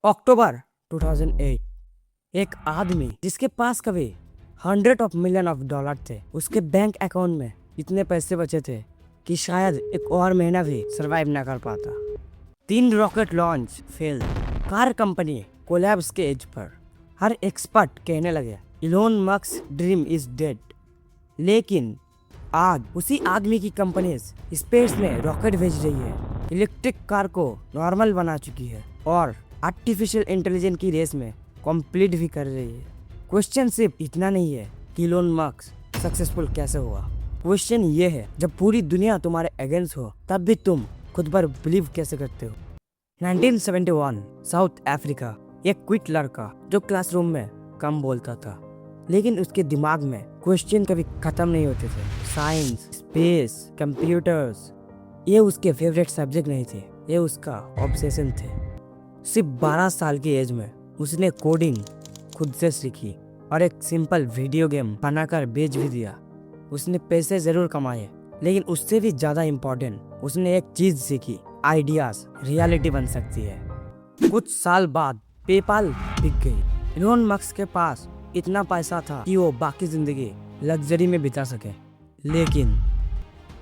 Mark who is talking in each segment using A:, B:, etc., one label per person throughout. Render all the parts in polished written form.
A: अक्टूबर 2008 एक आदमी जिसके पास कभी $100 ऑफ मिलियन थे, उसके बैंक अकाउंट में इतने पैसे बचे थे कि शायद एक और महीना भी सरवाइव ना कर पाता। 3 rocket launch fail, car company collapse के एज पर। हर एक्सपर्ट कहने लगे Elon Musk dream is dead. लेकिन आज उसी आदमी की कंपनीज स्पेस में रॉकेट भेज रही है, इलेक्ट्रिक कार को नॉर्मल बना चुकी है और आर्टिफिशियल इंटेलिजेंस की रेस में कंप्लीट भी कर रही है। क्वेश्चन सिर्फ इतना नहीं है कि इलोन मस्क सक्सेसफुल कैसे हुआ। क्वेश्चन ये है, जब पूरी दुनिया तुम्हारे अगेंस्ट हो तब भी तुम खुद पर बिलीव कैसे करते हो। 1971 साउथ अफ्रीका, एक क्विट लड़का जो क्लासरूम में कम बोलता था, लेकिन उसके दिमाग में क्वेश्चन कभी खत्म नहीं होते थे। साइंस, स्पेस, कंप्यूटर्स, ये उसके फेवरेट सब्जेक्ट नहीं थे, ये उसका ऑब्सेशन थे। सिर्फ 12 साल की एज में उसने कोडिंग खुद से सीखी और एक सिंपल वीडियो गेम बनाकर बेच भी दिया। उसने पैसे जरूर कमाए, लेकिन उससे भी ज्यादा इम्पोर्टेंट उसने एक चीज सीखी, आइडियाज रियलिटी बन सकती है। कुछ साल बाद पेपाल बिक गई। इलोन मस्क के पास इतना पैसा था कि वो बाकी जिंदगी लग्जरी में बिता सके, लेकिन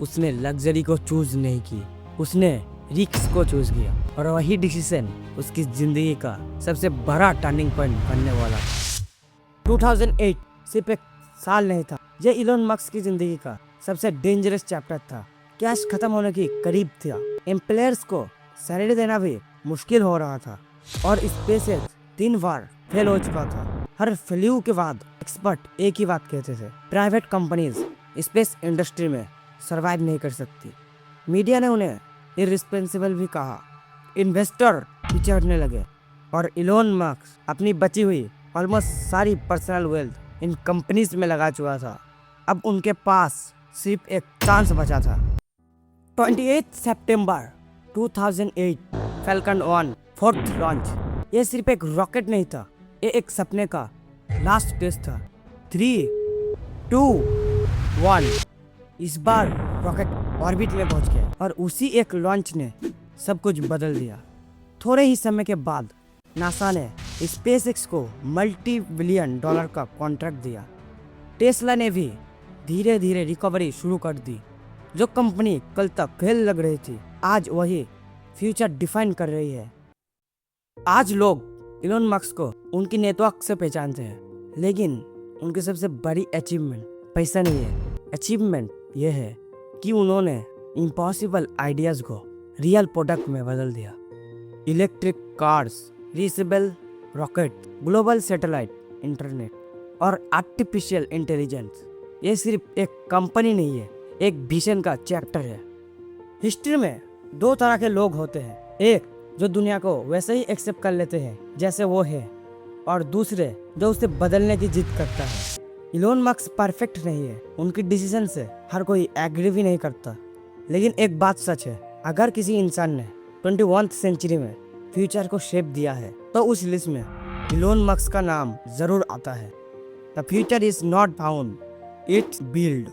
A: उसने लग्जरी को चूज नहीं की, उसने रिस्क को चूज किया और वही डिसीजन उसकी जिंदगी का सबसे बड़ा टर्निंग पॉइंट बनने वाला था। 2008 सिर्फ एक साल नहीं था, यह इलोन मस्क की जिंदगी का सबसे डेंजरस चैप्टर था। कैश खत्म होने की करीब था, एम्प्लॉयर्स को सैलरी देना भी मुश्किल हो रहा था और स्पेसएक्स 3 बार फेल हो चुका था। हर फेल्यूर के बाद एक्सपर्ट एक ही बात कहते थे, प्राइवेट कंपनीज स्पेस इंडस्ट्री में सरवाइव नहीं कर सकती। मीडिया ने उन्हें इररिस्पॉन्सिबल भी कहा, इन्वेस्टर पिछड़ने लगे और इलोन मस्क अपनी बची हुई ऑलमोस्ट सारी पर्सनल वेल्थ इन कंपनीज में लगा चुका था। अब उनके पास सिर्फ एक चांस बचा था। 28 सितंबर 2008 फैल्कन 1 फोर्थ लॉन्च। ये सिर्फ एक रॉकेट नहीं था, ये एक सपने का लास्ट टेस्ट था। 3, 2, 1 इस बार रॉकेट ऑर्बिट में पहुंच गया और उसी एक लॉन्च ने सब कुछ बदल दिया। थोड़े ही समय के बाद नासा ने स्पेसएक्स को $multi-billion का कॉन्ट्रैक्ट दिया। टेस्ला ने भी धीरे धीरे रिकवरी शुरू कर दी। जो कंपनी कल तक फेल लग रही थी, आज वही फ्यूचर डिफाइन कर रही है। आज लोग इलोन मस्क को उनकी नेटवर्क से पहचानते हैं, लेकिन उनकी सबसे बड़ी अचीवमेंट पैसा नहीं है। अचीवमेंट यह है कि उन्होंने इम्पॉसिबल आइडियाज को रियल प्रोडक्ट में बदल दिया। Electric cars, reusable rocket, global satellite internet और आर्टिफिशियल इंटेलिजेंस, ये सिर्फ एक कंपनी नहीं है, एक विजन का चैप्टर है। हिस्ट्री में 2 तरह के लोग होते हैं, एक जो दुनिया को वैसे ही एक्सेप्ट कर लेते हैं जैसे वो है, और दूसरे जो उसे बदलने की जिद करता है। इलोन मस्क परफेक्ट नहीं है, उनकी डिसीजन से हर कोई एग्री भी नहीं करता, लेकिन एक बात सच है, अगर किसी इंसान ने 21वीं सेंचुरी में फ्यूचर को शेप दिया है तो उस लिस्ट में इलोन मस्क का नाम जरूर आता है। The future is not found, it's build.